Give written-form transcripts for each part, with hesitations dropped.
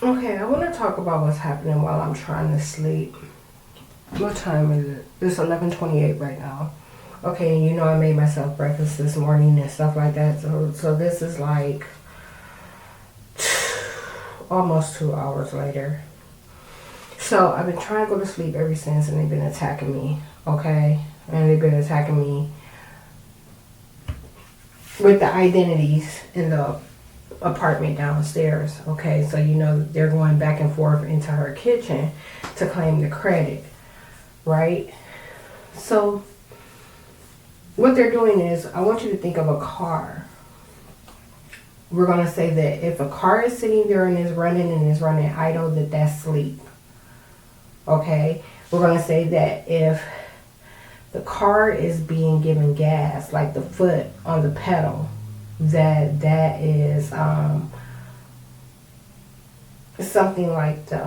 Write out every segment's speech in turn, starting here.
Okay, I want to talk about what's happening while I'm trying to sleep. What time is it? It's 11:28 right now. Okay, you know I made myself breakfast this morning and stuff like that. So this is like almost 2 hours later. So I've been trying to go to sleep ever since, and they've been attacking me. Okay, and they've been attacking me with the identities in the apartment downstairs. Okay, so you know they're going back and forth into her kitchen to claim the credit, right? So what they're doing is, I want you to think of a car. We're gonna say that if a car is sitting there and is running idle, that's sleep. Okay, we're gonna say that if the car is being given gas, like the foot on the pedal, that is something like the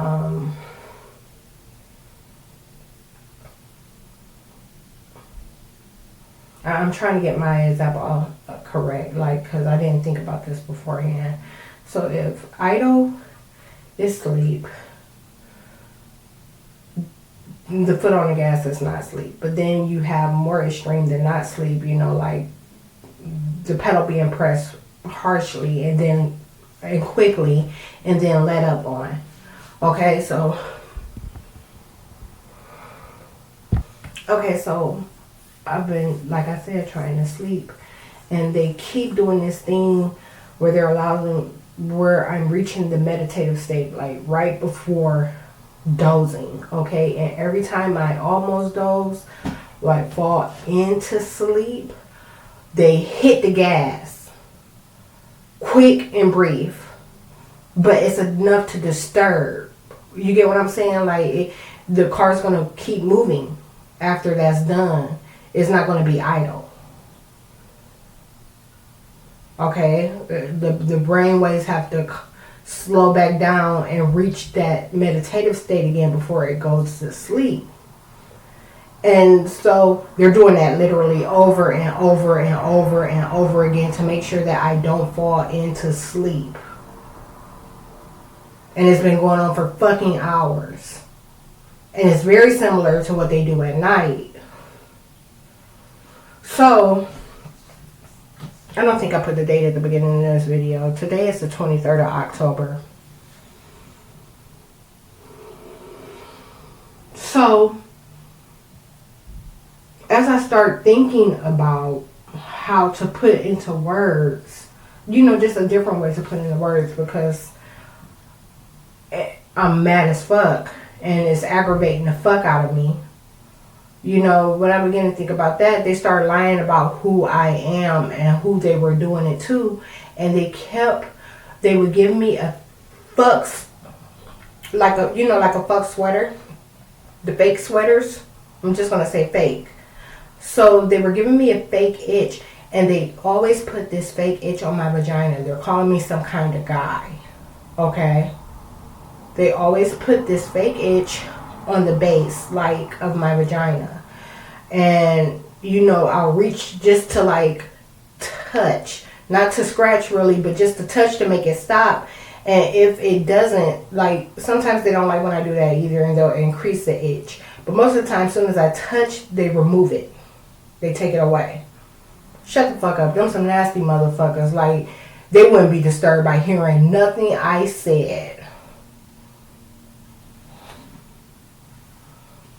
I'm trying to get my example correct, like, because I didn't think about this beforehand. So if idle is sleep, the foot on the gas is not sleep. But then you have more extreme than not sleep, you know, like the pedal being pressed harshly and quickly and then let up on. Okay, so I've been, like I said, trying to sleep, and they keep doing this thing where they're allowing, where I'm reaching the meditative state, like right before dozing. Okay, and every time I almost doze, like fall into sleep, they hit the gas quick and brief, but it's enough to disturb. You get what I'm saying? Like the car's gonna keep moving after that's done. It's not gonna be idle. Okay, the brain waves have to slow back down and reach that meditative state again before it goes to sleep. And so they're doing that literally over and over and over and over again to make sure that I don't fall into sleep. And it's been going on for fucking hours. And it's very similar to what they do at night. So I don't think I put the date at the beginning of this video. Today is the 23rd of October. So as I start thinking about how to put into words, you know, just a different way to put into words, because I'm mad as fuck and it's aggravating the fuck out of me. You know, when I began to think about that, they started lying about who I am and who they were doing it to. And they would give me a fuck, like a fuck sweater. The fake sweaters. I'm just going to say fake. So they were giving me a fake itch. And they always put this fake itch on my vagina. They're calling me some kind of guy. Okay? They always put this fake itch on the base, like, of my vagina. And, you know, I'll reach just to, like, touch. Not to scratch, really, but just to touch to make it stop. And if it doesn't, like, sometimes they don't like when I do that either, and they'll increase the itch. But most of the time, as soon as I touch, they remove it. They take it away. Shut the fuck up. Them some nasty motherfuckers. Like, they wouldn't be disturbed by hearing nothing I said.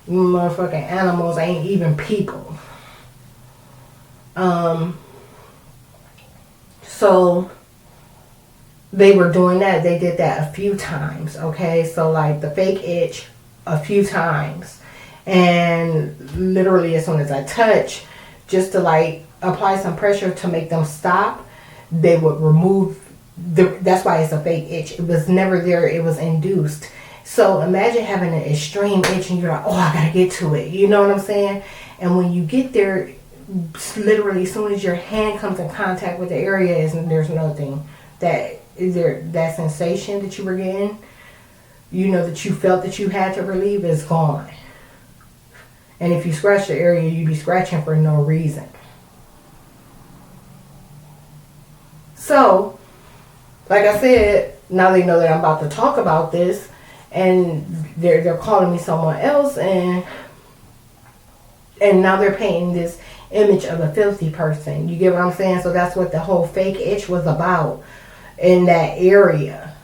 You motherfucking animals ain't even people. So they were doing that. They did that a few times. Okay, so like the fake itch a few times, and literally as soon as I touch, just to like apply some pressure to make them stop, they would remove that's why it's a fake itch. It was never there. It was induced. So imagine having an extreme itch and you're like, oh, I gotta get to it. You know what I'm saying? And when you get there, literally as soon as your hand comes in contact with the area, there's nothing. That sensation that you were getting, you know, that you felt that you had to relieve, is gone. And if you scratch the area, you'd be scratching for no reason. So, like I said, Now they know that I'm about to talk about this, and they're calling me someone else, and now they're painting this image of a filthy person. You get what I'm saying? So that's what the whole fake itch was about in that area.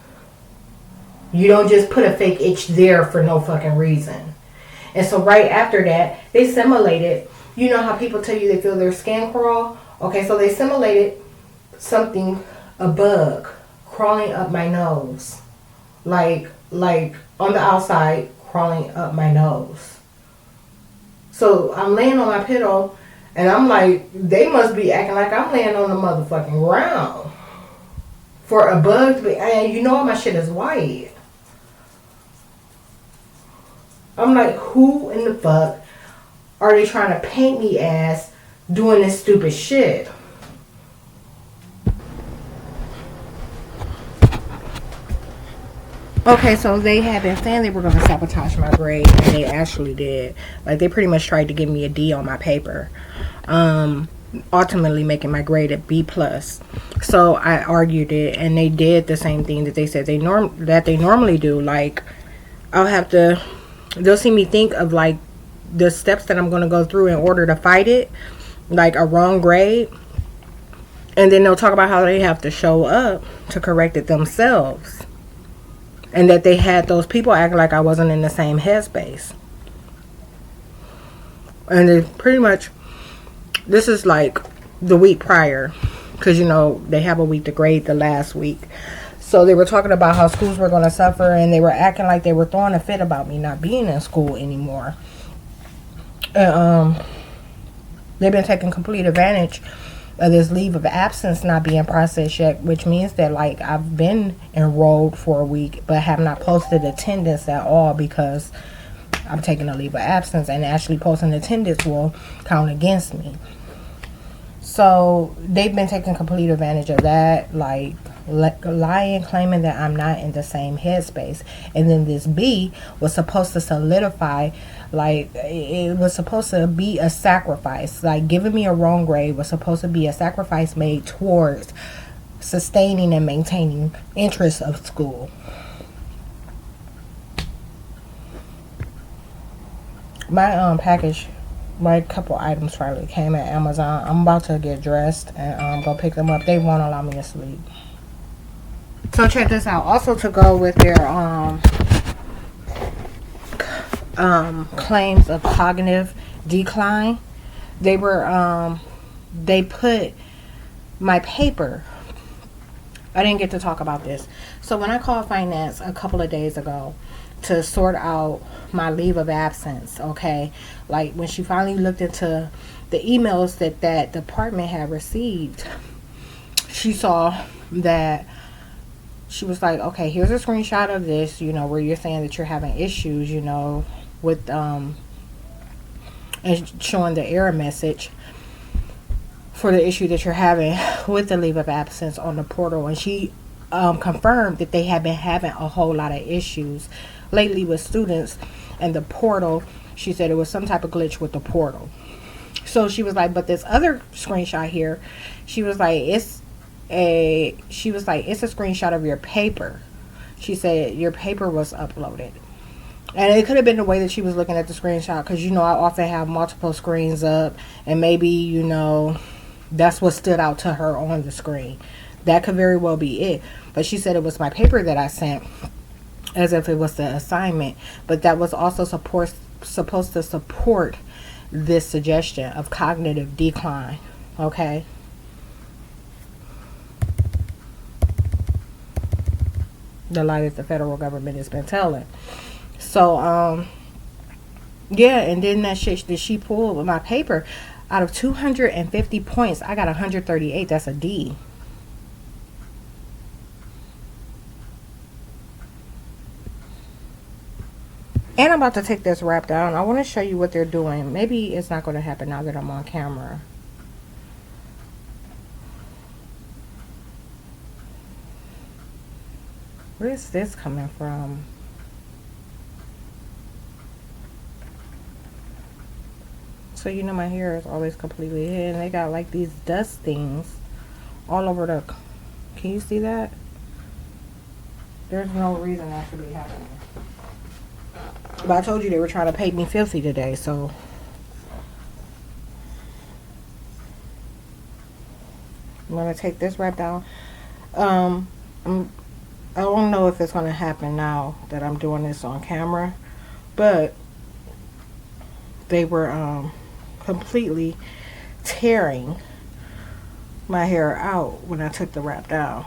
You don't just put a fake itch there for no fucking reason. And so right after that, they simulated, you know how people tell you they feel their skin crawl? Okay, so they simulated something, a bug, crawling up my nose. Like on the outside, crawling up my nose. So I'm laying on my pillow, and I'm like, they must be acting like I'm laying on the motherfucking ground. For a bug to be, and you know my shit is white. I'm like, who in the fuck are they trying to paint me as doing this stupid shit? Okay, so they had been saying they were going to sabotage my grade, and they actually did. Like, they pretty much tried to give me a D on my paper. Ultimately making my grade a B+. So I argued it, and they did the same thing that they said they normally do. Like, they'll see me think of like the steps that I'm going to go through in order to fight it, like a wrong grade, and then they'll talk about how they have to show up to correct it themselves, and that they had those people act like I wasn't in the same headspace. And they pretty much, this is like the week prior, because you know they have a week to grade the last week. So they were talking about how schools were going to suffer, and they were acting like they were throwing a fit about me not being in school anymore. And they've been taking complete advantage of this leave of absence not being processed yet, which means that like I've been enrolled for a week but have not posted attendance at all because I'm taking a leave of absence, and actually posting attendance will count against me. So they've been taking complete advantage of that, like lying, claiming that I'm not in the same headspace. And then this B was supposed to solidify, like it was supposed to be a sacrifice. Like giving me a wrong grade was supposed to be a sacrifice made towards sustaining and maintaining interest of school. My package, my couple items finally came at Amazon. I'm about to get dressed and go pick them up. They won't allow me to sleep. So check this out. Also to go with their claims of cognitive decline, they put my paper. I didn't get to talk about this. So when I called finance a couple of days ago to sort out my leave of absence, okay, like when she finally looked into the emails that department had received, she saw that she was like, okay, here's a screenshot of this, you know, where you're saying that you're having issues, you know, with and showing the error message for the issue that you're having with the leave of absence on the portal. And she confirmed that they have been having a whole lot of issues lately with students and the portal. She said it was some type of glitch with the portal. So she was like, but this other screenshot here, she was like, it's a screenshot of your paper. She said your paper was uploaded. And it could have been the way that she was looking at the screenshot, because you know I often have multiple screens up, and maybe, you know, that's what stood out to her on the screen. That could very well be it. But she said it was my paper that I sent, as if it was the assignment. But that was also supposed to support this suggestion of cognitive decline. Okay. The lie that the federal government has been telling. So, yeah, and then that shit that she pulled with my paper, out of 250 points, I got 138. That's a D. And I'm about to take this wrap down. I want to show you what they're doing. Maybe it's not going to happen now that I'm on camera. Where is this coming from? So you know my hair is always completely hidden. They got like these dust things all over the... Can you see that? There's no reason that should be happening. But I told you they were trying to pay me filthy today, so I'm gonna take this wrap down. Um, I don't know if it's gonna happen now that I'm doing this on camera, but they were completely tearing my hair out when I took the wrap down.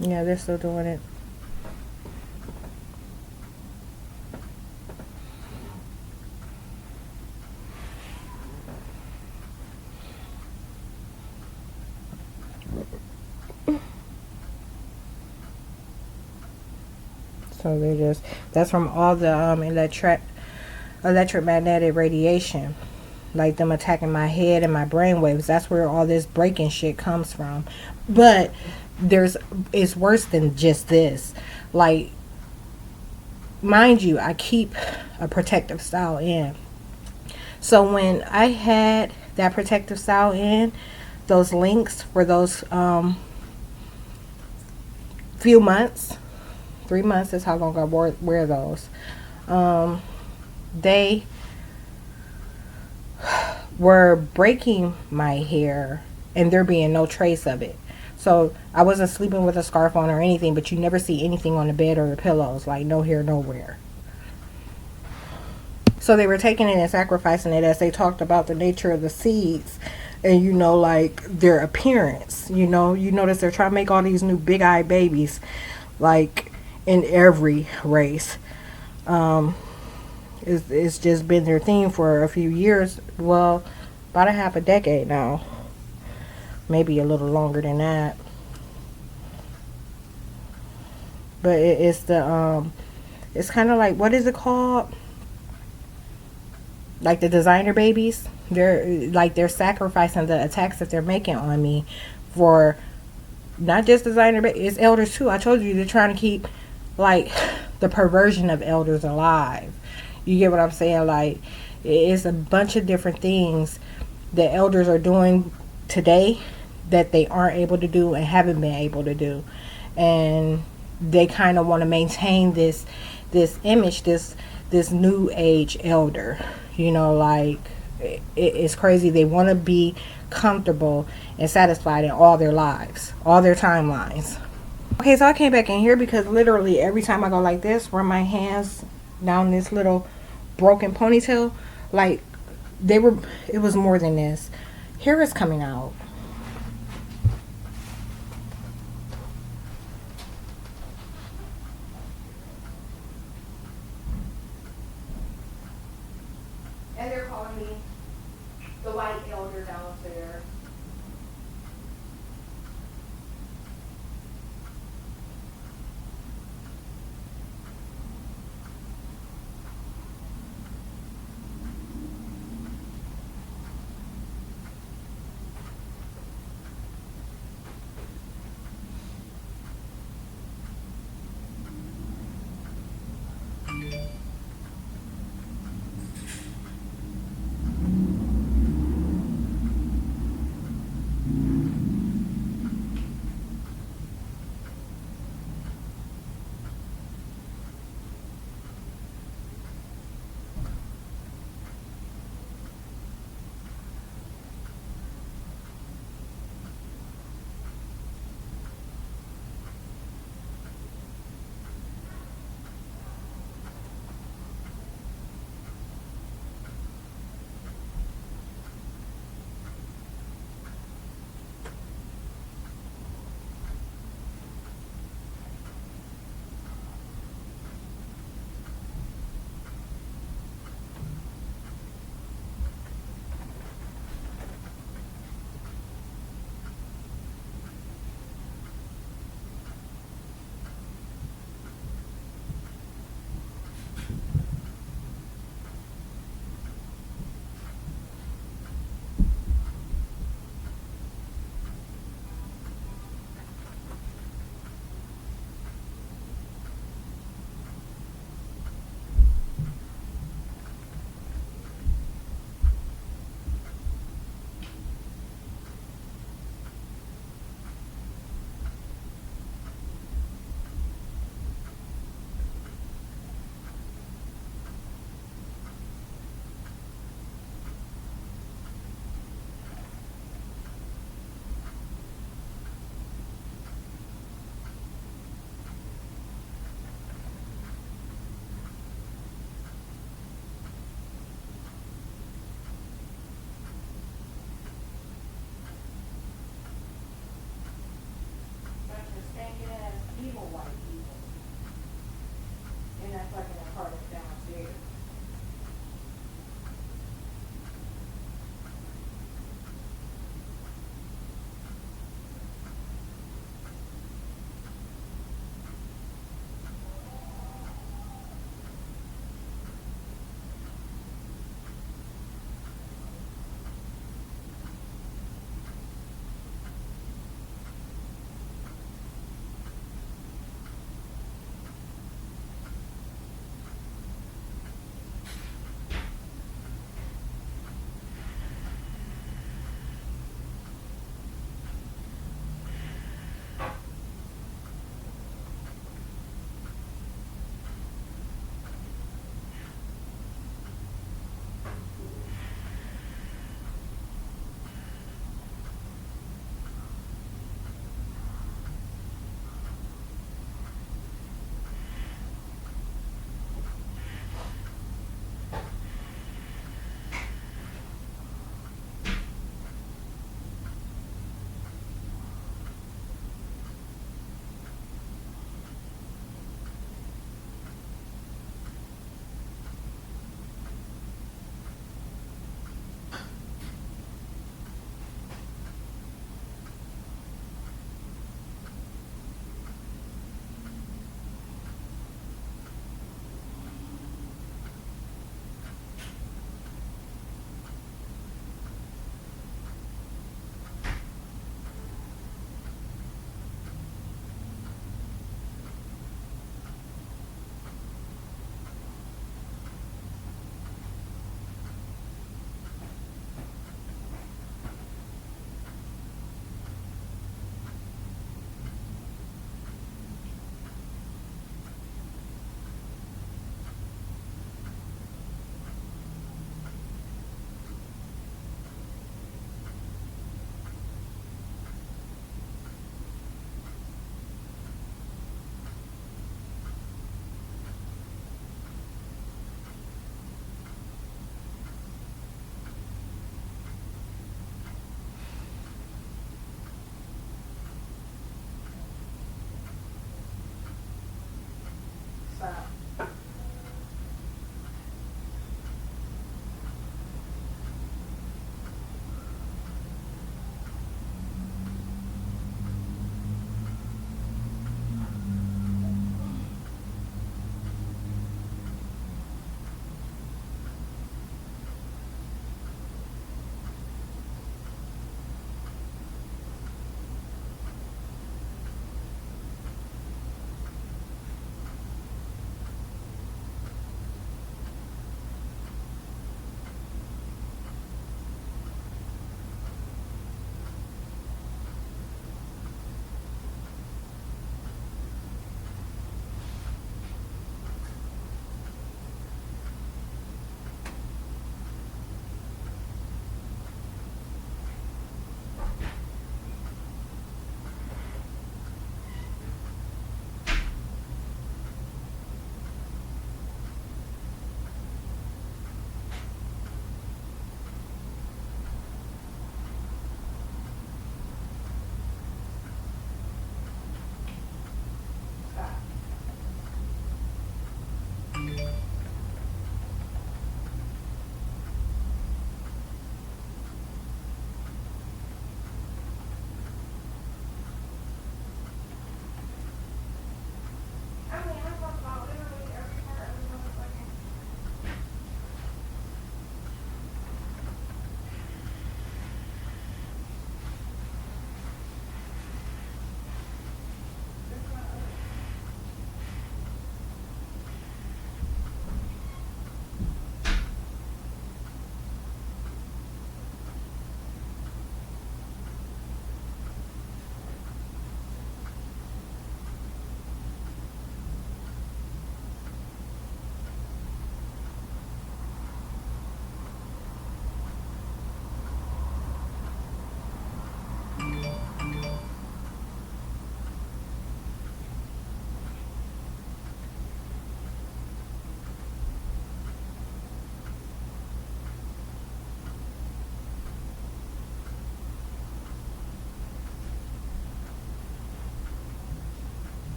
Yeah, they're still doing it. So they just, that's from all the electromagnetic radiation, like them attacking my head and my brain waves. That's where all this breaking shit comes from. But it's worse than just this. Like, mind you, I keep a protective style in. So when I had that protective style in, those links for those few months, 3 months is how long I wear those. They were breaking my hair and there being no trace of it. So I wasn't sleeping with a scarf on or anything, but you never see anything on the bed or the pillows, like no hair nowhere. So they were taking it and sacrificing it as they talked about the nature of the seeds and, you know, like their appearance. You know, you notice they're trying to make all these new big-eyed babies, like in every race. It's just been their theme for a few years. Well, about a half a decade now. Maybe a little longer than that. But it's the it's kind of like, what is it called? Like the designer babies. They're sacrificing the attacks that they're making on me for not just designer babies, it's elders too. I told you they're trying to keep like the perversion of elders alive. You get what I'm saying? Like, it's a bunch of different things that elders are doing today that they aren't able to do and haven't been able to do. And they kind of want to maintain this image, this new age elder. You know, like, it's crazy. They want to be comfortable and satisfied in all their lives, all their timelines. Okay, so I came back in here because literally every time I go like this, run my hands down this little broken ponytail, like it was more than this. Hair is coming out. And they're calling me the white elder downstairs.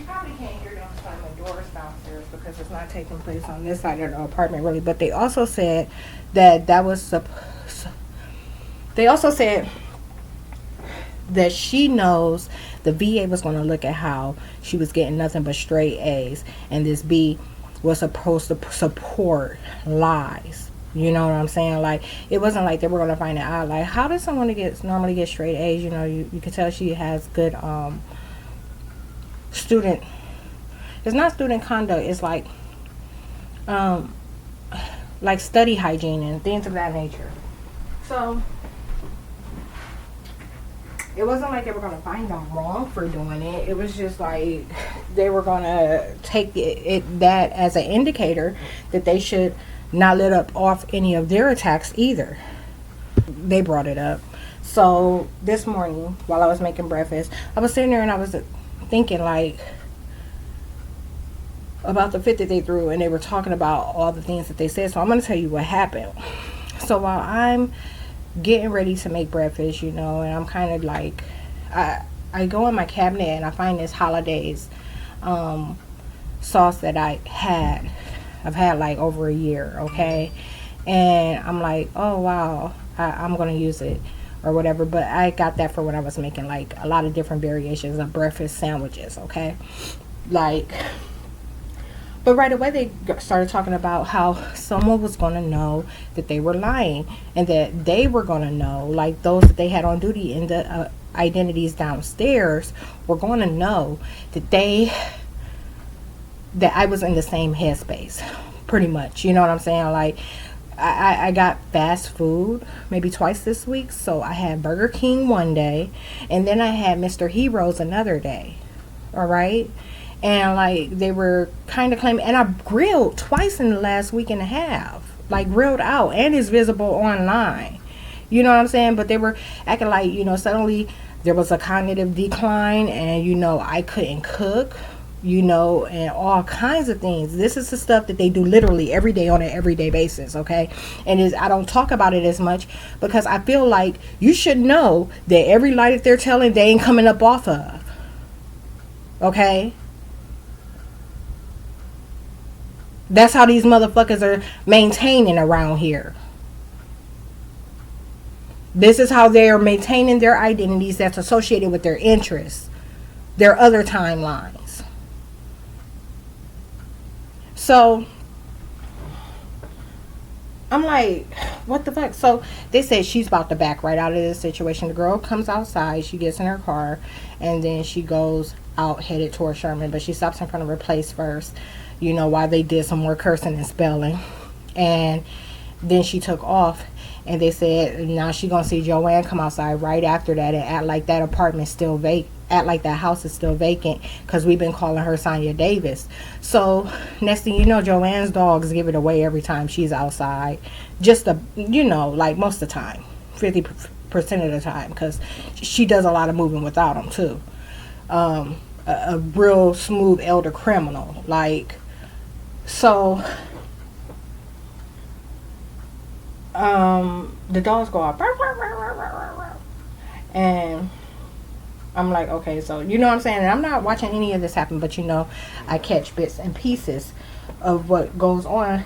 probably can't hear them slamming doors downstairs because it's not taking place on this side of the apartment really. But they also said that was they also said that she knows the VA was going to look at how she was getting nothing but straight A's, and this B was supposed to support lies. You know what I'm saying? Like, it wasn't like they were going to find it out. Like, how does someone normally get straight A's? You know, you can tell she has good student. It's not student conduct. It's like study hygiene and things of that nature. So it wasn't like they were going to find them wrong for doing it. It was just like they were going to take that as an indicator that they should not let up off any of their attacks either. They brought it up. So this morning, while I was making breakfast, I was sitting there and I was thinking like about the fit that they threw, and they were talking about all the things that they said. So I'm going to tell you what happened. So while I'm getting ready to make breakfast, you know, and I'm kind of like, I go in my cabinet and I find this holidays sauce that I've had like over a year, okay, and I'm like, oh wow, I'm gonna use it or whatever. But I got that for when I was making like a lot of different variations of breakfast sandwiches, okay, like. But right away they started talking about how someone was going to know that they were lying, and that they were going to know, like those that they had on duty in the identities downstairs were going to know that I was in the same headspace, pretty much. You know what I'm saying? Like, I got fast food maybe twice this week. So I had Burger King one day, and then I had Mr. Heroes another day. All right. And like they were kind of claiming, and I grilled twice in the last week and a half, like grilled out, and it's visible online. You know what I'm saying? But they were acting like, you know, suddenly there was a cognitive decline, and, you know, I couldn't cook, you know, and all kinds of things. This is the stuff that they do literally every day on an everyday basis, okay? And I don't talk about it as much because I feel like you should know that every lie that they're telling, they ain't coming up off of, okay? That's how these motherfuckers are maintaining around here. This is how they are maintaining their identities that's associated with their interests, their other timelines. So I'm like, what the fuck? So they said she's about to back right out of this situation. The girl comes outside, she gets in her car, and then she goes out headed towards Sherman, but she stops in front of her place first, you know, while they did some more cursing and spelling. And then she took off, and they said now she gonna see Joanne come outside right after that and act like that apartment's still vacant, act like that house is still vacant, because we've been calling her Sonia Davis. So next thing you know, Joanne's dogs give it away every time she's outside. Just you know, like most of the time, 50% of the time, because she does a lot of moving without them too. A real smooth elder criminal, like. So the dogs go off, and I'm like, okay, so you know what I'm saying, and I'm not watching any of this happen, but you know, I catch bits and pieces of what goes on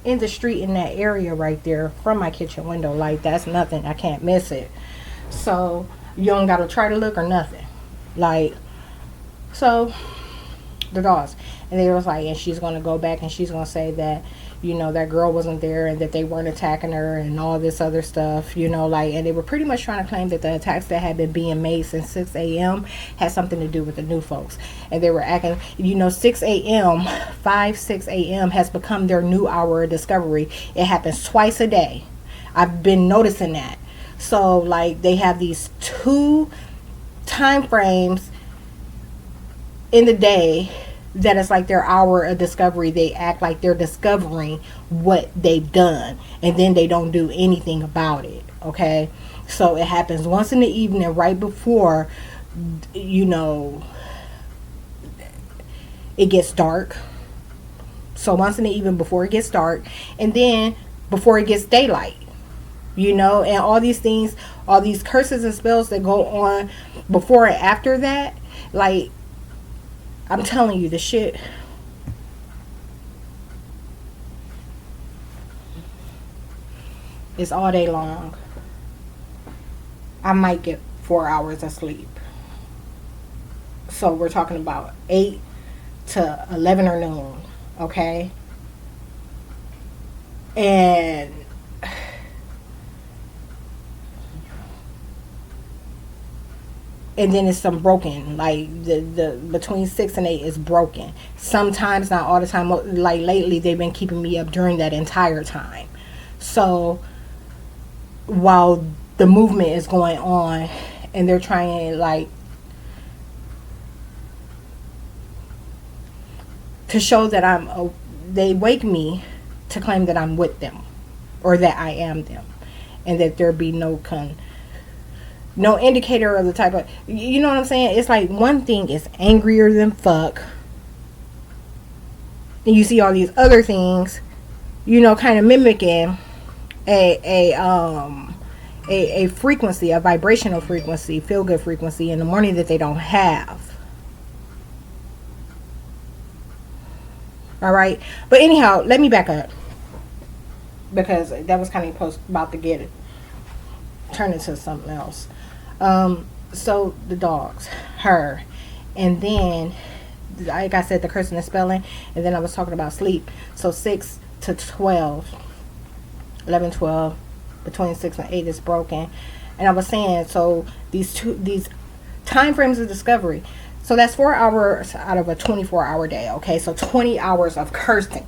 in the street in that area right there from my kitchen window. Like, that's nothing, I can't miss it. So you don't gotta try to look or nothing. Like, so the dogs, and they was like, and she's gonna go back and she's gonna say that, you know, that girl wasn't there and that they weren't attacking her and all this other stuff, you know, like, and they were pretty much trying to claim that the attacks that had been being made since 6 a.m. had something to do with the new folks. And they were acting, you know, 6 a.m., 6 a.m. has become their new hour of discovery. It happens twice a day. I've been noticing that. So, like, they have these 2 time frames in the day that is like their hour of discovery. They act like they're discovering what they've done, and then they don't do anything about it, okay? So it happens once in the evening right before, you know, it gets dark. So once in the evening before it gets dark, and then before it gets daylight, you know, and all these things, all these curses and spells that go on before and after that. Like, I'm telling you, the shit. Is all day long. I might get 4 hours of sleep. So we're talking about 8 to 11 or noon. Okay? And then it's some broken, like the between 6 and 8 is broken. Sometimes, not all the time. Like lately, they've been keeping me up during that entire time. So while the movement is going on, and they're trying like to show that they wake me to claim that I'm with them, or that I am them, and that there be no indicator of the type of, you know what I'm saying? It's like one thing is angrier than fuck, and you see all these other things, you know, kind of mimicking a frequency, a vibrational frequency, feel good frequency in the morning that they don't have. All right, but anyhow, let me back up, because that was kind of about to get it turn into something else. So the dogs, her, and then like I said, the cursing and spelling, and then I was talking about sleep. So 6 to 12, 11, 12, between 6 and 8 is broken. And I was saying, so these time frames of discovery, so that's 4 hours out of a 24-hour day. Okay, so 20 hours of cursing,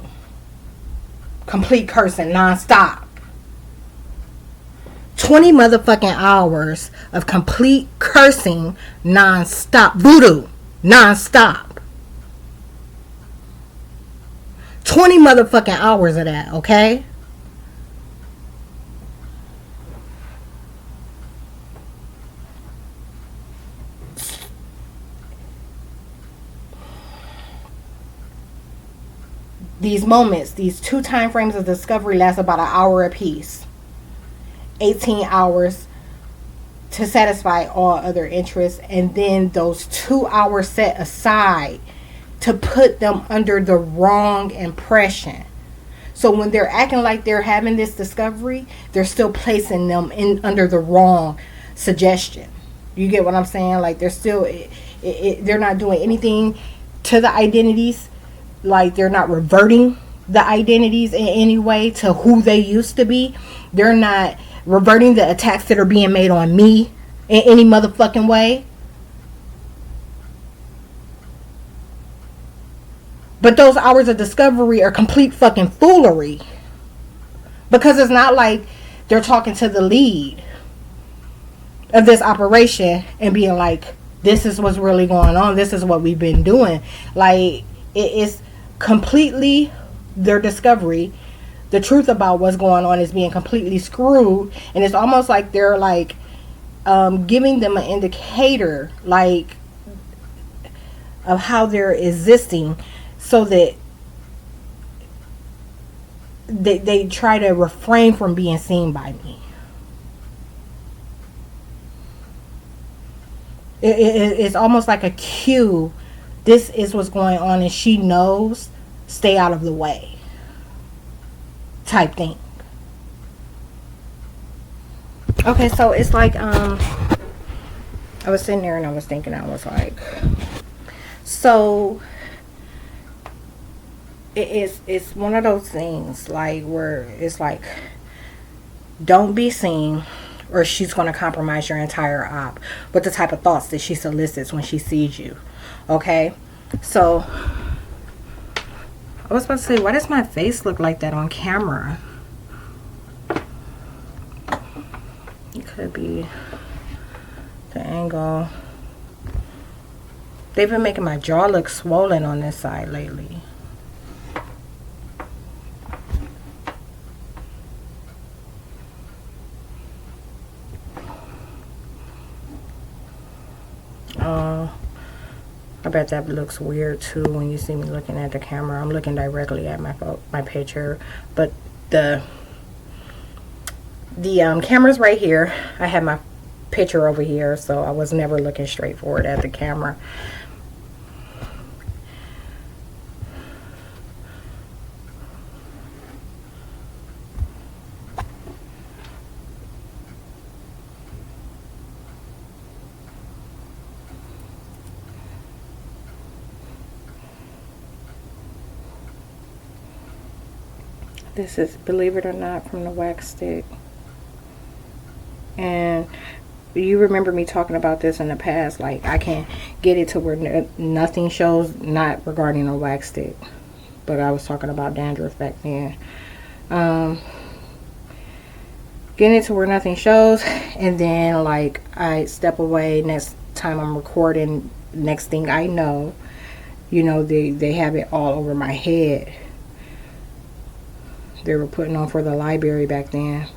complete cursing, nonstop. 20 motherfucking hours of complete cursing, nonstop. Voodoo, nonstop. 20 motherfucking hours of that, okay? These moments, these 2 time frames of discovery last about an hour apiece. 18 hours to satisfy all other interests, and then those 2 hours set aside to put them under the wrong impression. So when they're acting like they're having this discovery, they're still placing them in under the wrong suggestion. You get what I'm saying? Like they're still they're not doing anything to the identities, like they're not reverting the identities in any way to who they used to be. They're not reverting the attacks that are being made on me in any motherfucking way. But those hours of discovery are complete fucking foolery. Because it's not like they're talking to the lead of this operation and being like, this is what's really going on. This is what we've been doing. Like, it is completely their discovery. The truth about what's going on is being completely screwed, and it's almost like they're like giving them an indicator, like, of how they're existing, so that they try to refrain from being seen by me. It's almost like a cue. This is what's going on, and she knows. Stay out of the way. Type thing. Okay, so it's like I was sitting there and I was thinking, I was like, so it's one of those things like where it's like, don't be seen, or she's going to compromise your entire op with the type of thoughts that she solicits when she sees you. Okay, so I was about to say, why does my face look like that on camera? It could be the angle. They've been making my jaw look swollen on this side lately. I bet that looks weird too when you see me looking at the camera. I'm looking directly at my picture, but the camera's right here. I have my picture over here, so I was never looking straight forward at the camera. This is, believe it or not, from the wax stick. And you remember me talking about this in the past. Like, I can't get it to where nothing shows, not regarding a wax stick. But I was talking about dandruff back then. Getting it to where nothing shows. And then, like, I step away. Next time I'm recording, next thing I know, you know, they have it all over my head. They were putting on for the library back then.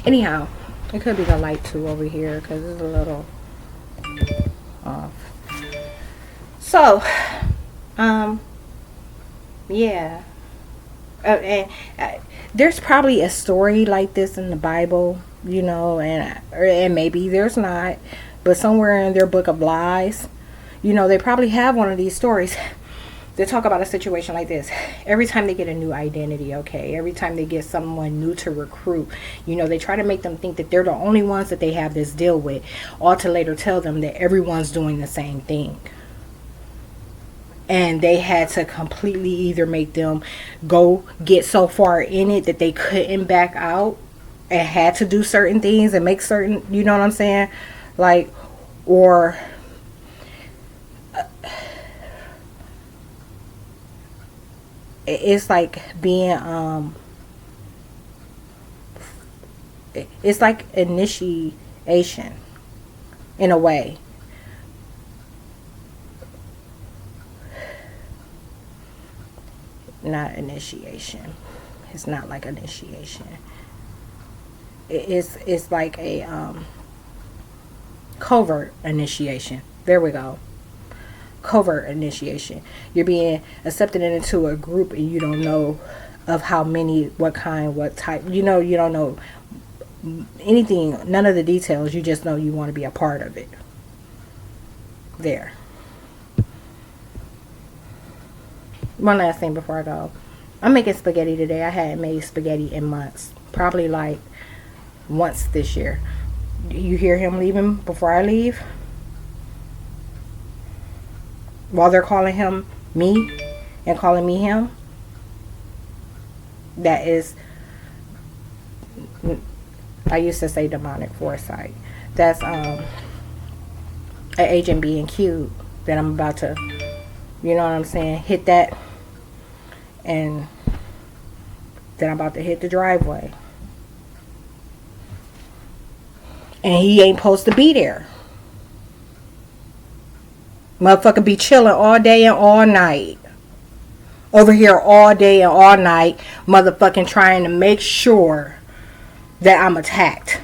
Anyhow, it could be the light too over here because it's a little off. So, yeah. There's probably a story like this in the Bible, you know, and maybe there's not, but somewhere in their book of lies, you know, they probably have one of these stories. They talk about a situation like this. Every time they get a new identity, okay, every time they get someone new to recruit, you know, they try to make them think that they're the only ones that they have this deal with, or to later tell them that everyone's doing the same thing. And they had to completely either make them go get so far in it that they couldn't back out and had to do certain things and make certain, you know what I'm saying? Like, or it's like being, it's like initiation in a way. Not initiation. It's not like initiation. It's like a covert initiation. There we go. Covert initiation. You're being accepted into a group and you don't know of how many, what kind, what type. You know, you don't know anything, none of the details. You just know you want to be a part of it. There. One last thing before I go. I'm making spaghetti today. I hadn't made spaghetti in months. Probably like once this year. You hear him leaving before I leave? While they're calling him me and calling me him. That is, I used to say demonic foresight. That's an agent being cute that I'm about to, you know what I'm saying, hit that. And then I'm about to hit the driveway. And he ain't supposed to be there. Motherfucker be chilling all day and all night. Over here all day and all night. Motherfucking trying to make sure that I'm attacked.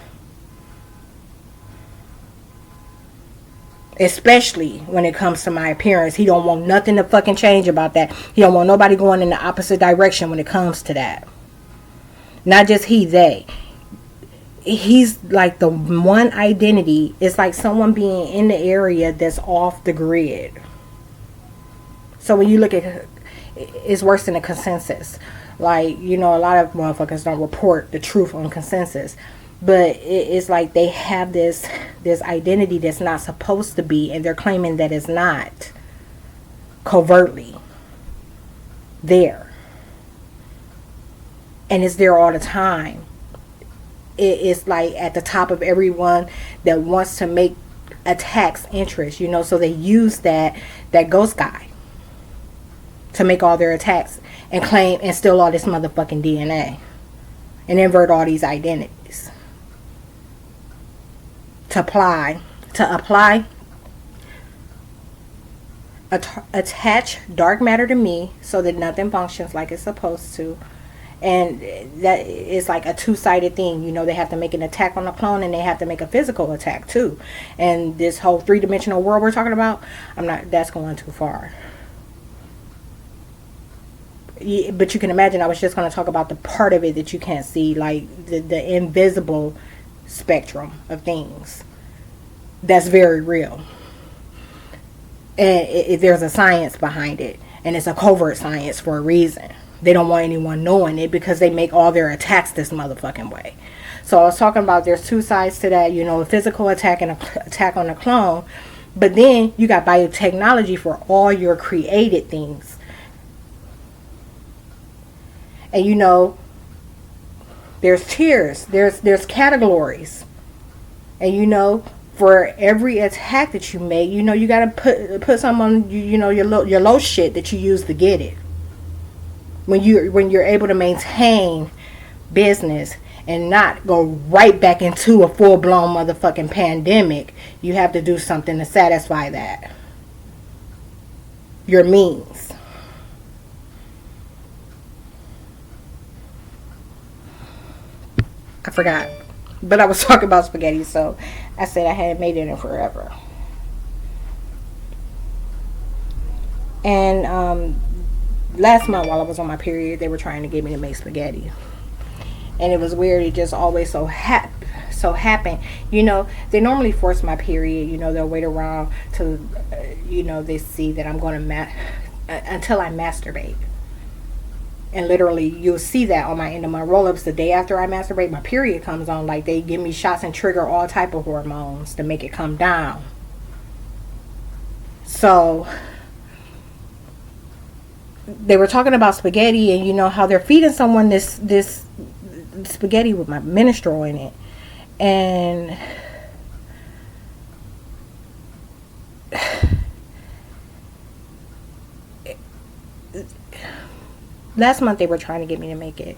Especially when it comes to my appearance. He don't want nothing to fucking change about that. He don't want nobody going in the opposite direction when it comes to that. Not just he, they. He's like the one identity. It's like someone being in the area that's off the grid. So when you look at, it's worse than a consensus. Like, you know, a lot of motherfuckers don't report the truth on consensus. But it's like they have this identity that's not supposed to be, and they're claiming that it's not covertly there. And it's there all the time. It's like at the top of everyone that wants to make attacks interest, you know, so they use that ghost guy to make all their attacks and claim and steal all this motherfucking DNA and invert all these identities. To apply, attach dark matter to me so that nothing functions like it's supposed to. And that is like a two-sided thing. You know, they have to make an attack on the clone and they have to make a physical attack too. And this whole three-dimensional world we're talking about, that's going too far. But you can imagine I was just going to talk about the part of it that you can't see, like the invisible spectrum of things that's very real, and there's a science behind it, and it's a covert science for a reason. They don't want anyone knowing it because they make all their attacks this motherfucking way. So I was talking about there's two sides to that, you know, a physical attack and an attack on the clone. But then you got biotechnology for all your created things. And you know, there's tiers, there's categories. And you know, for every attack that you make, you know, you gotta put some on you know your low shit that you use to get it. When you're able to maintain business and not go right back into a full-blown motherfucking pandemic, you have to do something to satisfy that. Your means. I forgot. But I was talking about spaghetti, so I said I hadn't made it in forever. And last month while I was on my period, they were trying to get me to make spaghetti. And it was weird. It just always so happened. You know, they normally force my period. You know, they'll wait around till, you know, they see that I'm going to until I masturbate. And literally, you'll see that on my end of my roll-ups the day after I masturbate, my period comes on. Like, they give me shots and trigger all type of hormones to make it come down. So they were talking about spaghetti, and you know how they're feeding someone this spaghetti with my menstrual in it. And last month they were trying to get me to make it.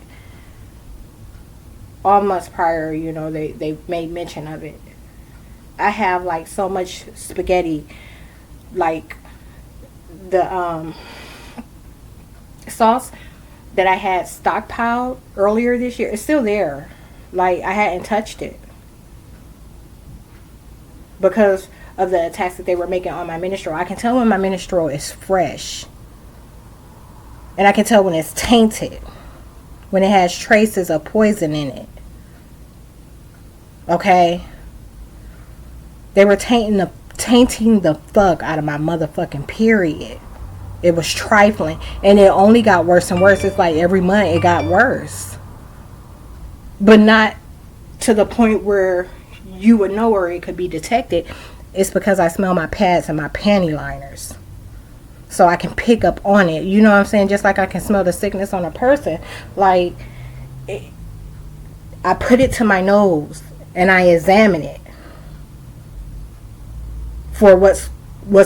All months prior, you know, they made mention of it. I have like so much spaghetti, like the sauce that I had stockpiled earlier this year. It's still there. Like, I hadn't touched it because of the attacks that they were making on my menstrual. I can tell when my menstrual is fresh, and I can tell when it's tainted, when it has traces of poison in it. Okay? They were tainting the fuck out of my motherfucking period. It was trifling, and it only got worse and worse. It's like every month it got worse, but not to the point where you would know or it could be detected. It's because I smell my pads and my panty liners, so I can pick up on it. You know what I'm saying? Just like I can smell the sickness on a person. Like, I put it to my nose and I examine it for what's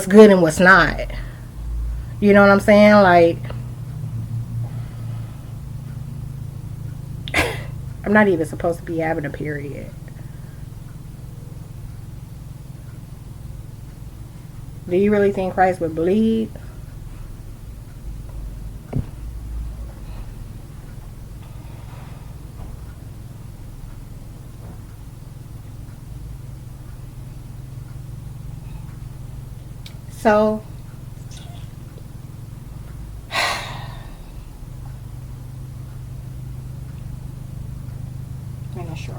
good and what's not. You know what I'm saying? Like, I'm not even supposed to be having a period. Do you really think Christ would bleed? So, I'm not sure.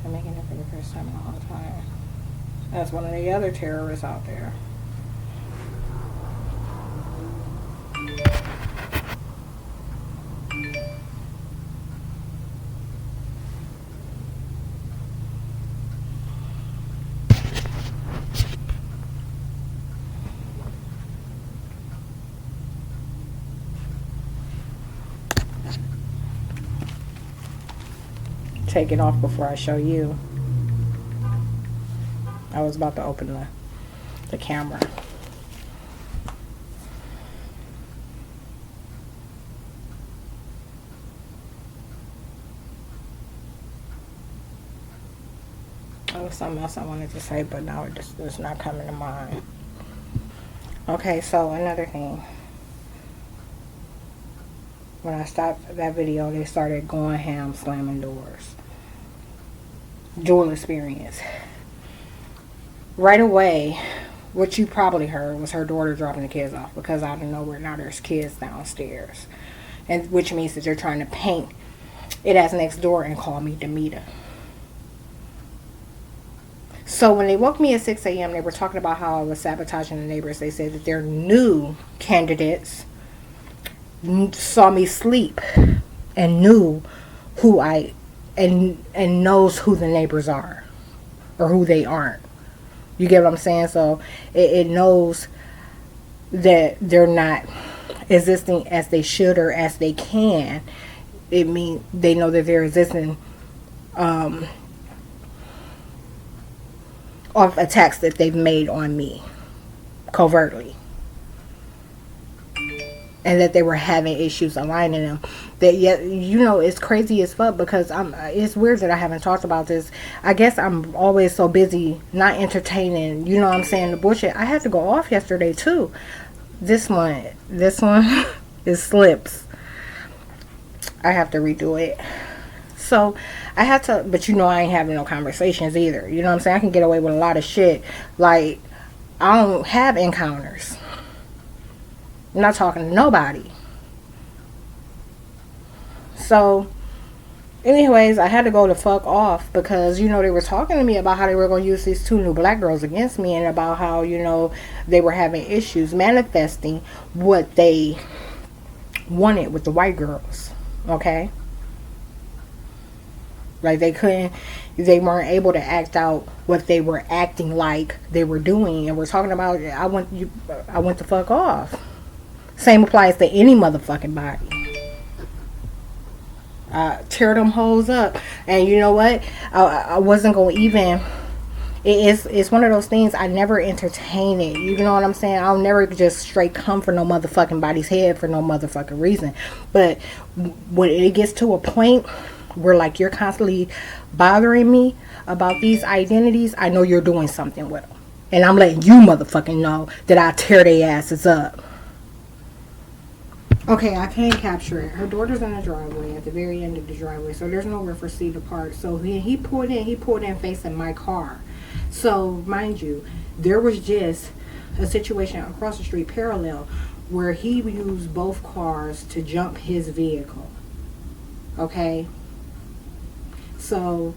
I'm making it for the first time in a long time. That's one of the other terrorists out there. Take it off before I show you. I was about to open the camera. There was something else I wanted to say, but now it's not coming to mind. Okay, so another thing. When I stopped that video, they started going ham, slamming doors. Dual experience. Right away, what you probably heard was her daughter dropping the kids off, because out of nowhere now there's kids downstairs, and which means that they're trying to paint it as next door and call me Demeter. So when they woke me at 6 a.m., they were talking about how I was sabotaging the neighbors. They said that their new candidates saw me sleep and knew who and knows who the neighbors are. or who they aren't. You get what I'm saying? So it knows that they're not existing as they should or as they can. It means they know that they're existing off attacks that they've made on me covertly, and that they were having issues aligning them. That, yet, you know, it's crazy as fuck, because it's weird that I haven't talked about this. I guess I'm always so busy not entertaining, you know what I'm saying, the bullshit. I had to go off yesterday too. This one is slips. I have to redo it. So I had to, but you know, I ain't having no conversations either. You know what I'm saying? I can get away with a lot of shit. Like, I don't have encounters. I'm not talking to nobody. So, anyways, I had to go the fuck off, because, you know, they were talking to me about how they were going to use these 2 new black girls against me, and about how, you know, they were having issues manifesting what they wanted with the white girls. Okay? Like, they weren't able to act out what they were acting like they were doing, and we're talking about, I went the fuck off. Same applies to any motherfucking body. Tear them hoes up. And you know what? I wasn't going to even... It's one of those things, I never entertain it. You know what I'm saying? I'll never just straight come for no motherfucking body's head for no motherfucking reason. But when it gets to a point where, like, you're constantly bothering me about these identities, I know you're doing something with them. And I'm letting you motherfucking know that I tear their asses up. Okay, I can't capture it. Her daughter's in the driveway, at the very end of the driveway, so there's nowhere for C to park. So he pulled in facing my car. So, mind you, there was just a situation across the street parallel where he used both cars to jump his vehicle. Okay? So,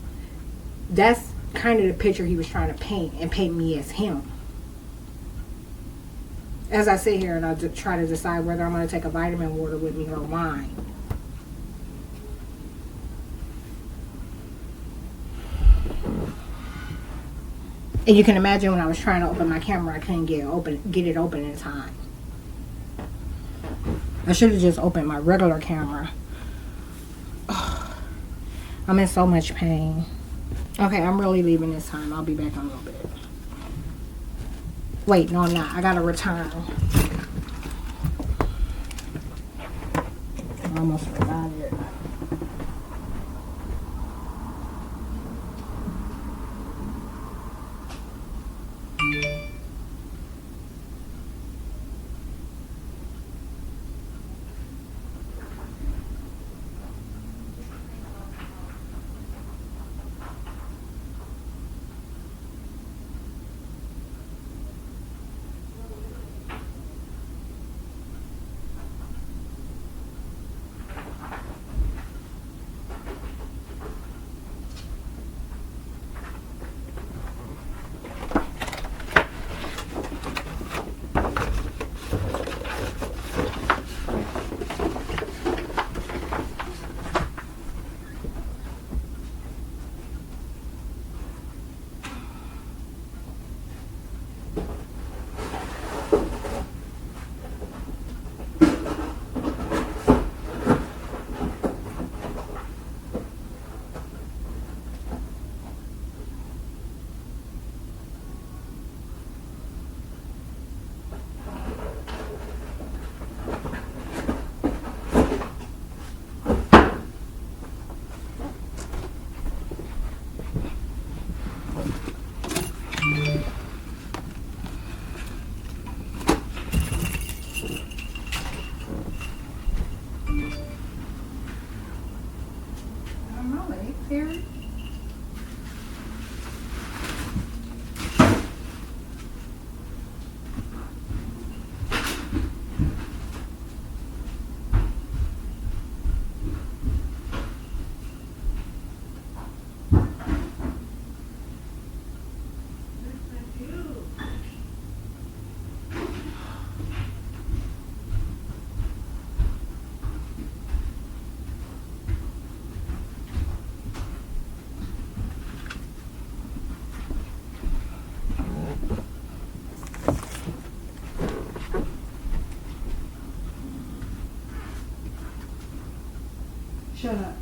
that's kind of the picture he was trying to paint, and paint me as him. As I sit here and I try to decide whether I'm going to take a vitamin water with me or wine. And you can imagine, when I was trying to open my camera, I couldn't get it open in time. I should have just opened my regular camera. Ugh. I'm in so much pain. Okay, I'm really leaving this time. I'll be back in a little bit. Wait, no, I'm not. I gotta return. I almost forgot it. Shut up.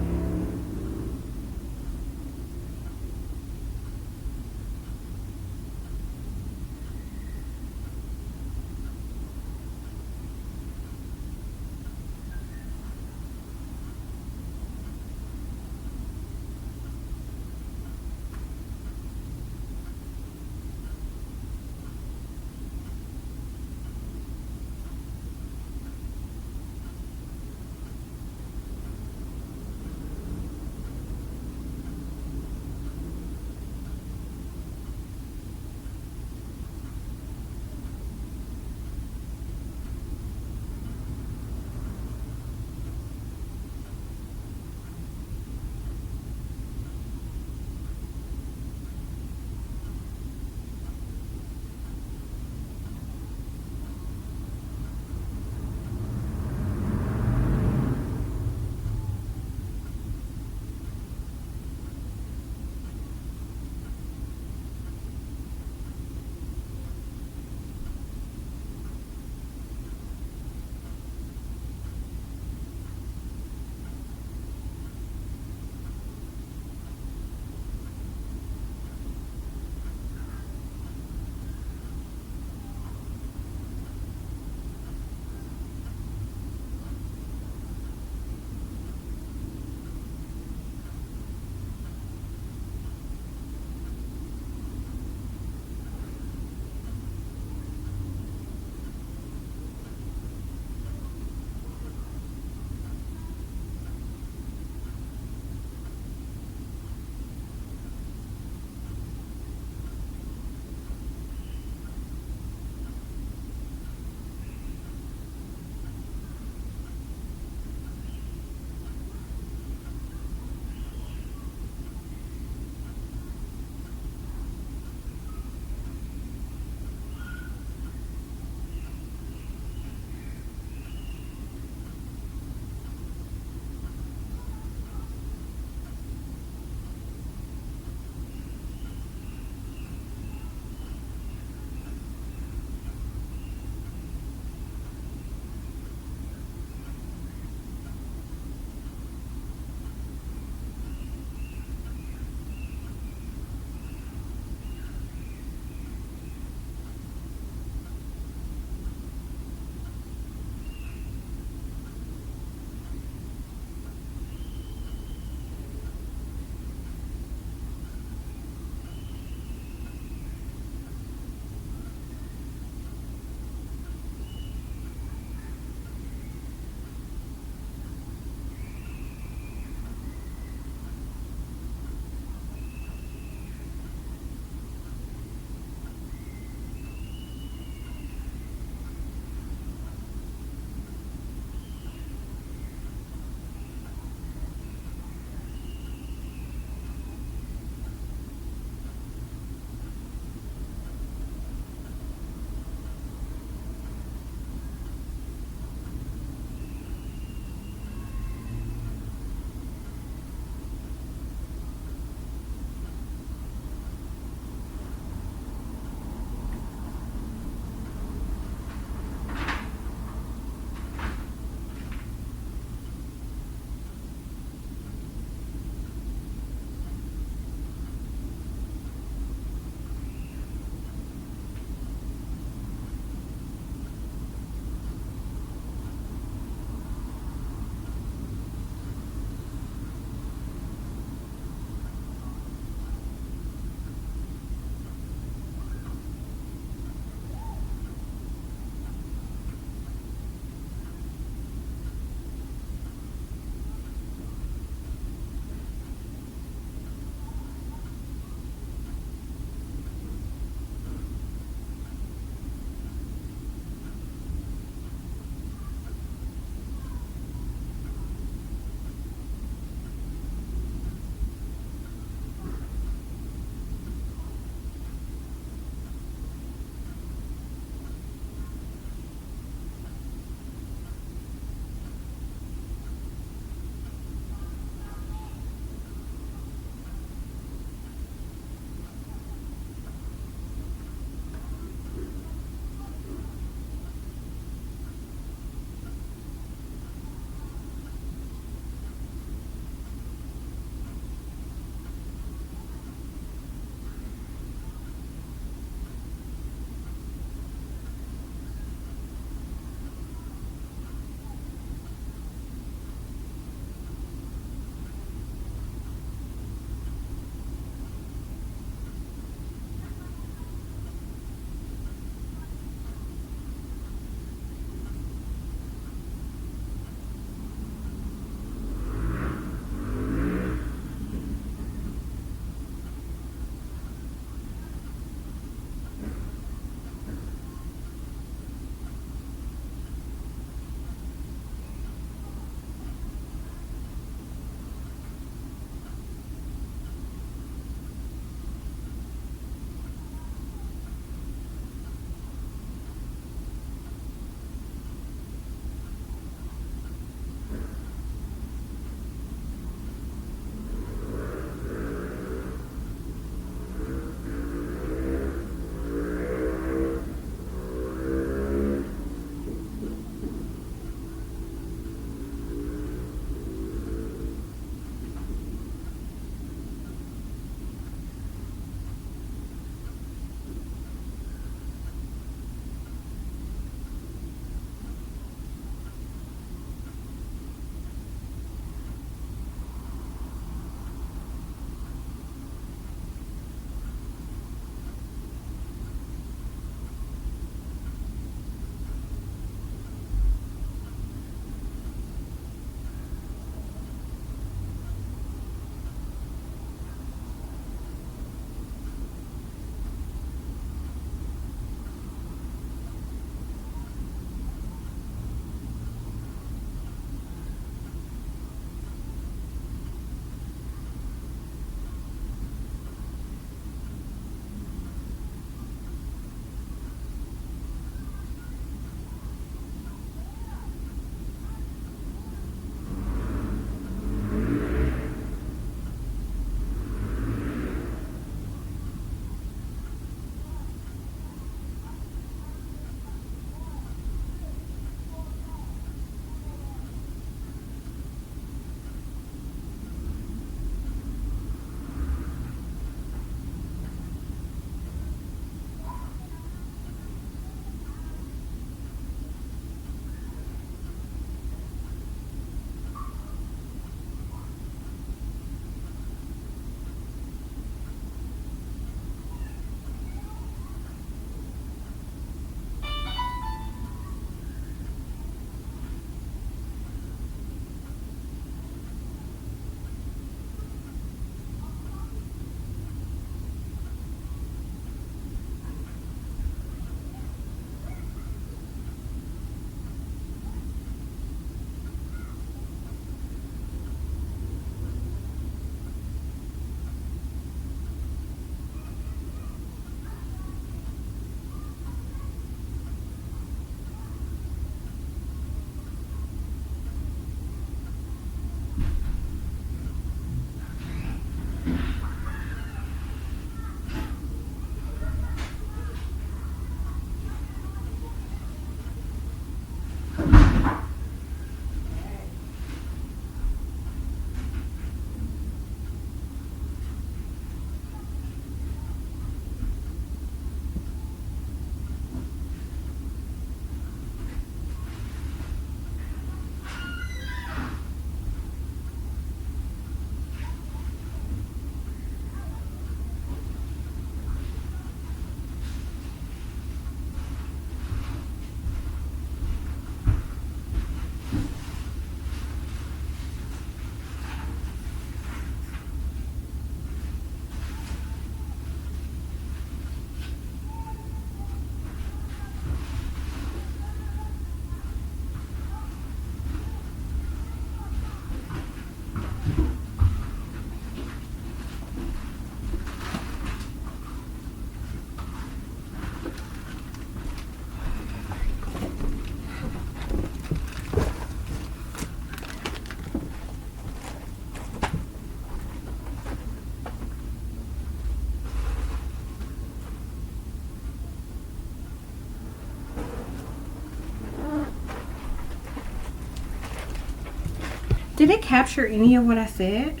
Did it capture any of what I said?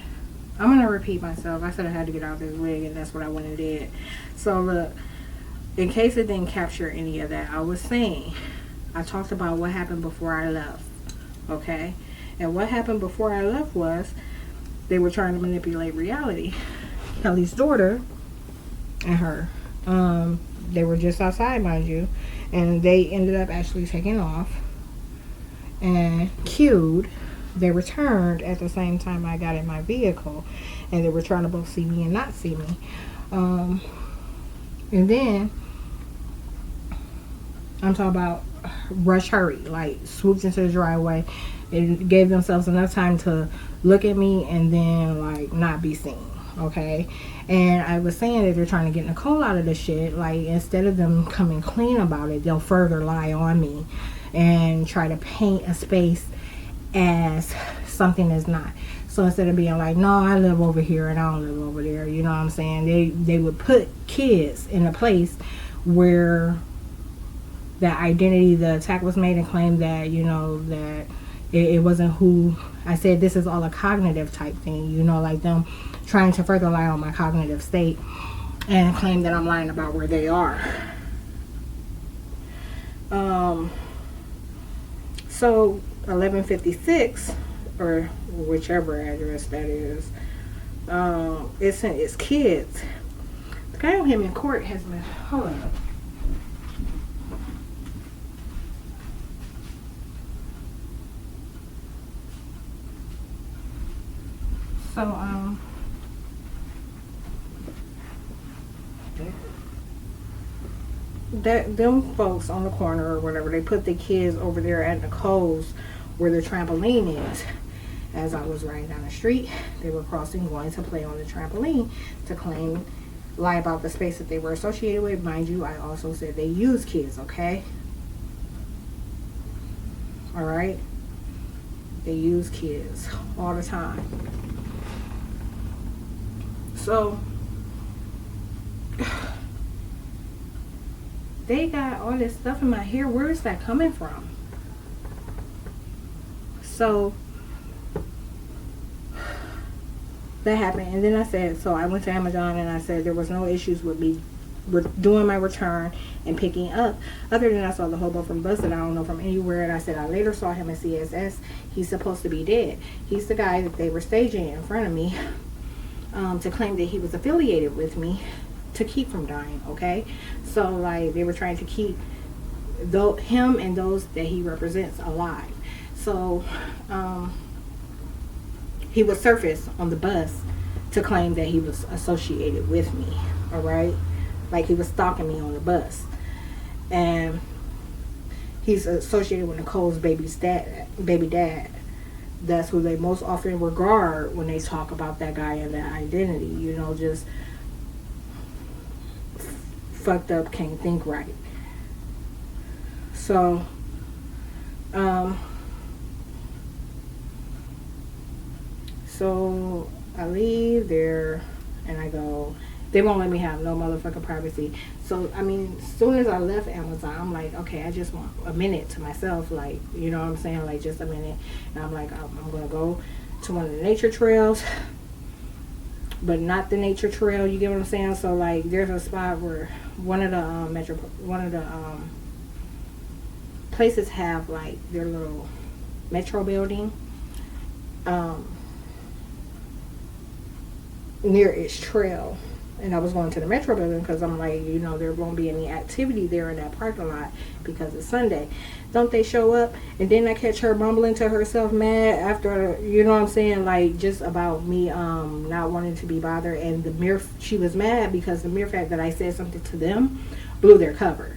I'm going to repeat myself. I said I had to get out of this wig, and that's what I went and did. So, look, in case it didn't capture any of that, I was saying, I talked about what happened before I left, okay? And what happened before I left was they were trying to manipulate reality. Kelly's daughter and her, they were just outside, mind you, and they ended up actually taking off and queued. They returned at the same time I got in my vehicle, and they were trying to both see me and not see me. And then I'm talking about rush hurry, like swooped into the driveway and gave themselves enough time to look at me and then like not be seen. Okay, and I was saying that they're trying to get Nicole out of the shit. Like, instead of them coming clean about it, they'll further lie on me and try to paint a space as something is not. So instead of being like, no, I live over here and I don't live over there, you know what I'm saying, they would put kids in a place where that identity, the attack was made, and claim that, you know, that it wasn't who I said. This is all a cognitive type thing, you know, like them trying to further lie on my cognitive state and claim that I'm lying about where they are. So 1156, or whichever address that is, it's kids. The guy on him in court has been, hold on. So, them folks on the corner or whatever, they put the kids over there at Nicole's where the trampoline is. As I was riding down the street, they were crossing, going to play on the trampoline, to lie about the space that they were associated with. Mind you, I also said they use kids, okay? Alright? They use kids all the time. So, they got all this stuff in my hair. Where is that coming from? So that happened, and then I said, so I went to Amazon and I said there was no issues with me with doing my return and picking up, other than I saw the hobo from Busted, I don't know from anywhere, and I said I later saw him in CSS. He's supposed to be dead. He's the guy that they were staging in front of me to claim that he was affiliated with me to keep from dying, okay? So, like, they were trying to keep him and those that he represents alive. So, he would surface on the bus to claim that he was associated with me, alright? Like, he was stalking me on the bus. And he's associated with Nicole's baby dad. That's who they most often regard when they talk about that guy and that identity. You know, just fucked up, can't think right. So, so I leave there and I go, they won't let me have no motherfucking privacy. So, I mean, as soon as I left Amazon, I'm like, okay, I just want a minute to myself, like, you know what I'm saying, like, just a minute. And I'm like, I'm gonna go to one of the nature trails, but not the nature trail, you get what I'm saying? So, like, there's a spot where one of the places have, like, their little metro building near its trail. And I was going to the metro building because I'm like, you know, there won't be any activity there in that parking lot because it's Sunday. Don't they show up? And then I catch her mumbling to herself, mad after, you know what I'm saying, like, just about me not wanting to be bothered. And she was mad because the mere fact that I said something to them blew their cover.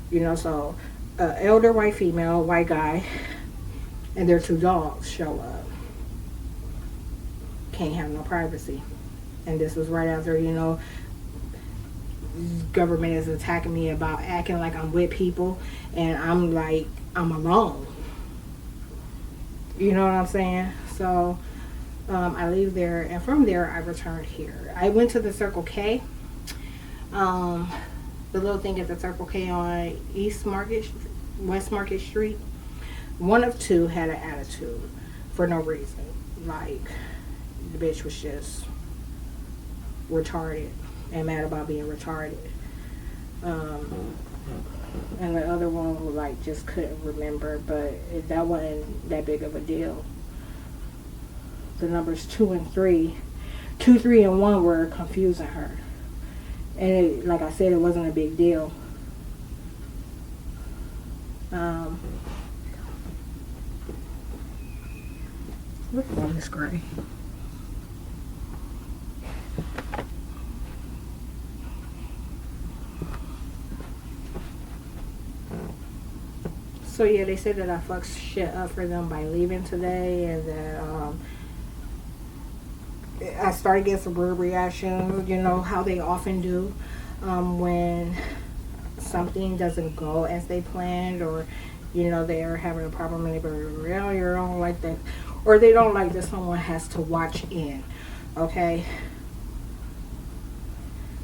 You know, so elder white female, white guy, and their 2 dogs show up. Can't have no privacy. And this was right after, you know, government is attacking me about acting like I'm with people, and I'm like, I'm alone. You know what I'm saying? So I leave there, and from there I returned here. I went to the Circle K, the little thing at the Circle K on West Market Street. One of 2 had an attitude. for no reason. Like, the bitch was just retarded and mad about being retarded. And the other one, like, just couldn't remember, but that wasn't that big of a deal. The numbers 2 and 3, 2, 3, and 1 were confusing her. And it, like I said, it wasn't a big deal. Look at all this gray. So yeah, they said that I fucked shit up for them by leaving today, and that I started getting some weird reactions, you know, how they often do when something doesn't go as they planned, or, you know, they're having a problem and they really don't like that, or they don't like that someone has to watch in, okay?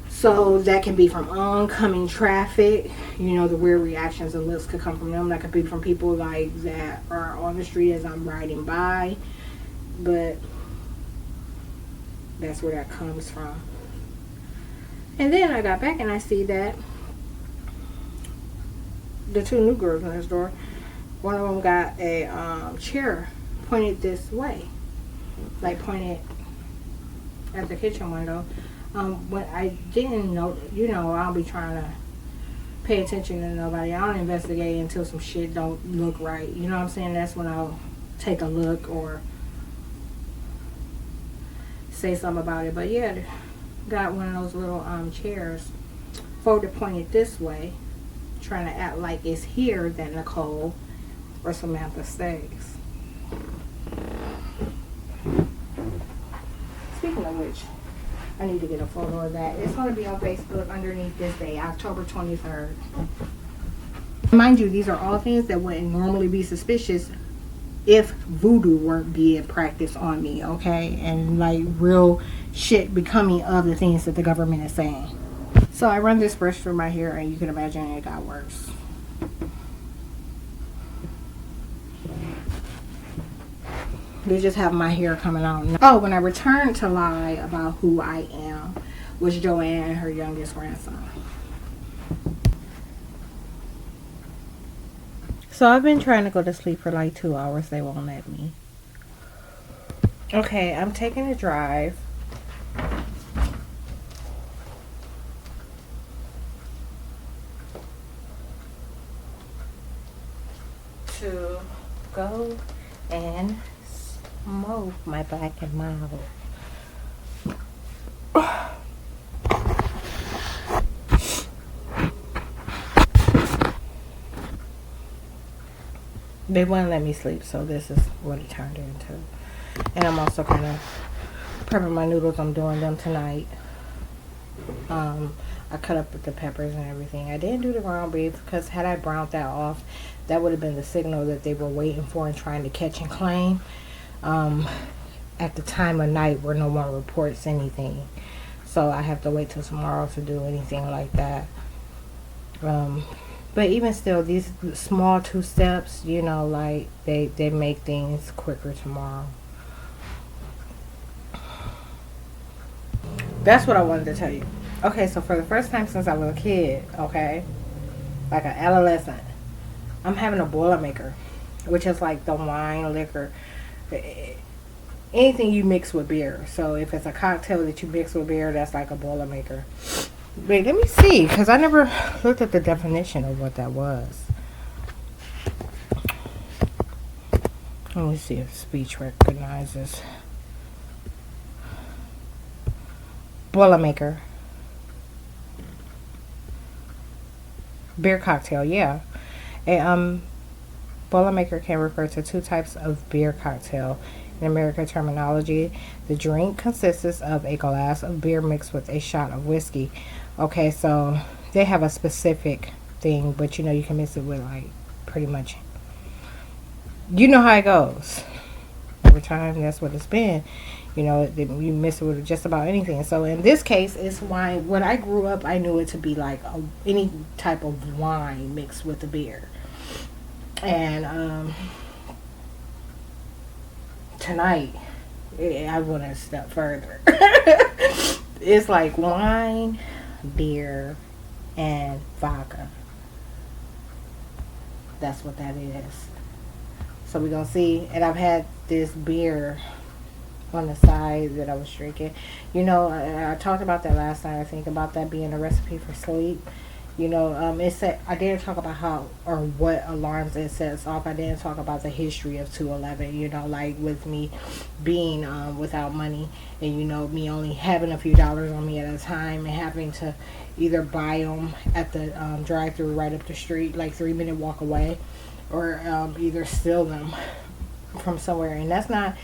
So that can be from oncoming traffic, you know, the weird reactions and looks could come from them. That could be from people like that are on the street as I'm riding by, but that's where that comes from. And then I got back and I see that the 2 new girls in this door, one of them got a chair pointed this way, like pointed at the kitchen window. When I didn't know, you know, I'll be trying to pay attention to nobody. I don't investigate until some shit don't look right. You know what I'm saying? That's when I'll take a look or say something about it. But yeah, got one of those little chairs folded pointed this way, trying to act like it's here that Nicole or Samantha stays. Speaking of which, I need to get a photo of that. It's going to be on Facebook underneath this day, October 23rd. Mind you, these are all things that wouldn't normally be suspicious if voodoo weren't being practiced on me, okay? And like real shit becoming of the things that the government is saying. So I run this brush through my hair and you can imagine it got worse. They just have my hair coming out. Oh, when I returned to lie about who I am was Joanne and her youngest grandson. So I've been trying to go to sleep for like 2 hours. They won't let me. Okay, I'm taking a drive. To go and smoke my black and mild. They wouldn't let me sleep, so this is what it turned into. And I'm also kind of prepping my noodles. I'm doing them tonight. I cut up the peppers and everything. I didn't do the ground beef because had I browned that off, that would have been the signal that they were waiting for and trying to catch and claim at the time of night where no one reports anything. So I have to wait till tomorrow to do anything like that. But even still, these small 2 steps, you know, like they make things quicker tomorrow. That's what I wanted to tell you. Okay, so for the first time since I was a kid, okay, like an adolescent, I'm having a Boilermaker, which is like the wine, liquor, anything you mix with beer. So if it's a cocktail that you mix with beer, that's like a Boilermaker. Wait, let me see, because I never looked at the definition of what that was. Let me see if speech recognizes. Boilermaker. Beer cocktail, yeah. A Boilermaker can refer to 2 types of beer cocktail. In American terminology, the drink consists of a glass of beer mixed with a shot of whiskey. Okay, so they have a specific thing, but you know you can mix it with like pretty much. You know how it goes. Over time, that's what it's been. You know, you mix it with just about anything. So in this case, it's wine. When I grew up, I knew it to be like any type of wine mixed with a beer. And tonight, I went a step further. It's like wine, beer, and vodka. That's what that is. So we're gonna see. And I've had this beer on the side that I was drinking. You know, I talked about that last night. I think about that being a recipe for sleep. You know, it said I didn't talk about how or what alarms it sets off. I didn't talk about the history of 211. You know, like with me being without money, and you know me only having a few dollars on me at a time, and having to either buy them at the drive-through right up the street, like 3-minute walk away, or either steal them from somewhere. And that's not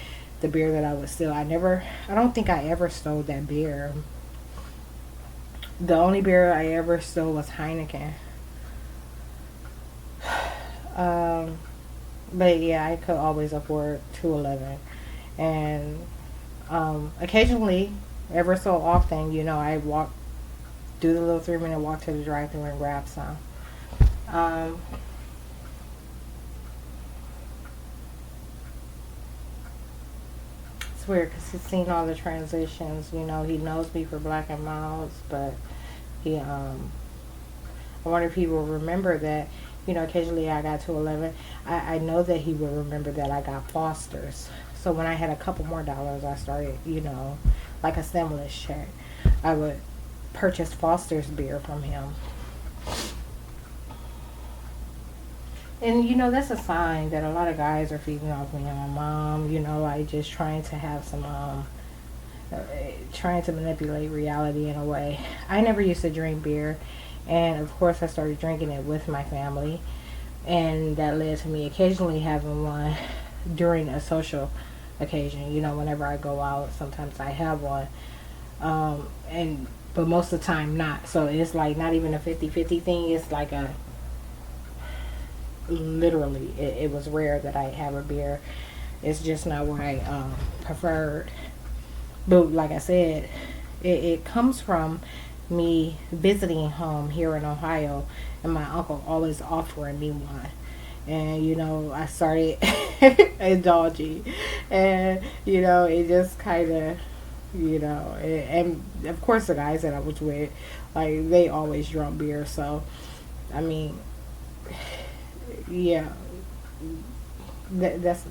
the beer that I would steal. I don't think I ever stole that beer. The only beer I ever stole was Heineken. But yeah, I could always afford 211. And occasionally, ever so often, you know, I do the little 3-minute walk to the drive-thru and grab some. It's weird because he's seen all the transitions. You know, he knows me for Black and Milds, but I wonder if he will remember that, you know, occasionally I got 211. I know that he will remember that I got Foster's. So when I had a couple more dollars, I started, you know, like a stimulus check, I would purchase Foster's beer from him. And, you know, that's a sign that a lot of guys are feeding off me and my mom, you know, like just trying to have some, trying to manipulate reality in a way. I never used to drink beer. And, of course, I started drinking it with my family. And that led to me occasionally having one during a social occasion. You know, whenever I go out, sometimes I have one. But most of the time not. So it's like not even a 50-50 thing. It's like literally, it was rare that I have a beer. It's just not what I preferred. But like I said, it comes from me visiting home here in Ohio, and my uncle always offering me one. And you know, I started indulging, and you know, it just kind of, you know, and of course the guys that I was with, like, they always drunk beer. So I mean, yeah, that's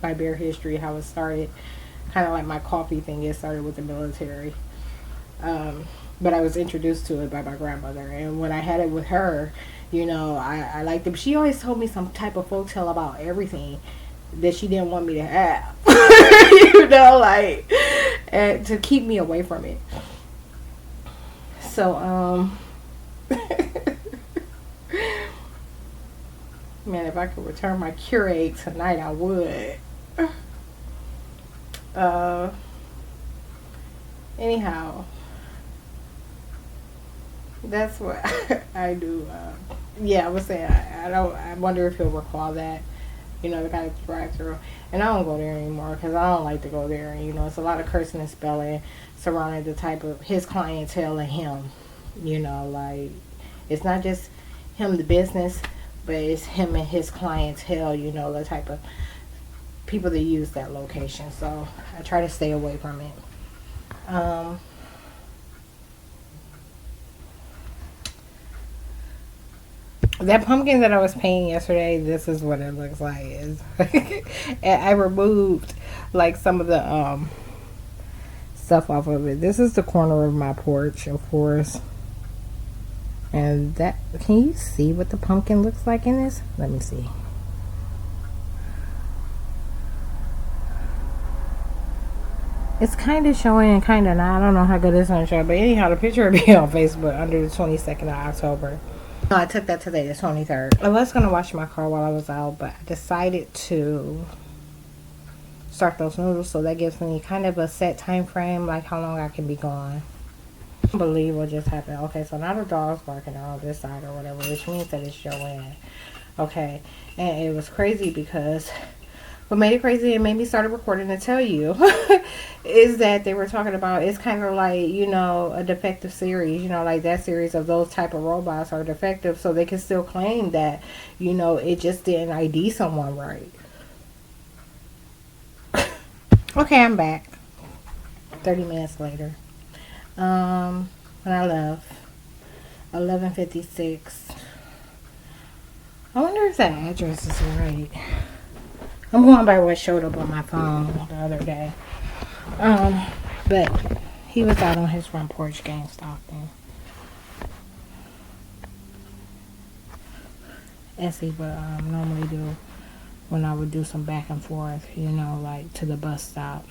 my beer history, how it started. Kind of like my coffee thing, it started with the military. But I was introduced to it by my grandmother. And when I had it with her, you know, I liked it. She always told me some type of folktale about everything that she didn't want me to have. You know, like, and to keep me away from it. So, man, if I could return my Keurig tonight, I would. Anyhow, that's what I do. Yeah, I was saying, I wonder if he'll recall that, you know, the kind of drive-through. And I don't go there anymore because I don't like to go there. You know, it's a lot of cursing and spelling surrounding the type of his clientele and him. You know, like, it's not just him, the business, but it's him and his clientele, you know, the type of people that use that location. So I try to stay away from it. That pumpkin that I was painting yesterday, this is what it looks like. And I removed like some of the stuff off of it. This is the corner of my porch, of course. And that, can you see what the pumpkin looks like in this? Let me see. It's kind of showing and kind of not. I don't know how good it's going to show. But anyhow, the picture will be on Facebook under the 22nd of October. No, I took that today, the 23rd. I was going to wash my car while I was out, but I decided to start those noodles. So that gives me kind of a set time frame, like how long I can be gone. I can't believe what just happened. Okay, so now the dog's barking on this side or whatever, which means that it's Joanne. Okay, and it was crazy because what made it crazy and made me start recording to tell you is that they were talking about, it's kind of like, you know, a defective series, you know, like that series of those type of robots are defective, so they can still claim that, you know, it just didn't ID someone right. Okay, I'm back. 30 minutes later. When I left, 11:56. I wonder if that address is right. I'm going by what showed up on my phone the other day. But he was out on his front porch game stalking, as he would normally do when I would do some back and forth, like to the bus stop.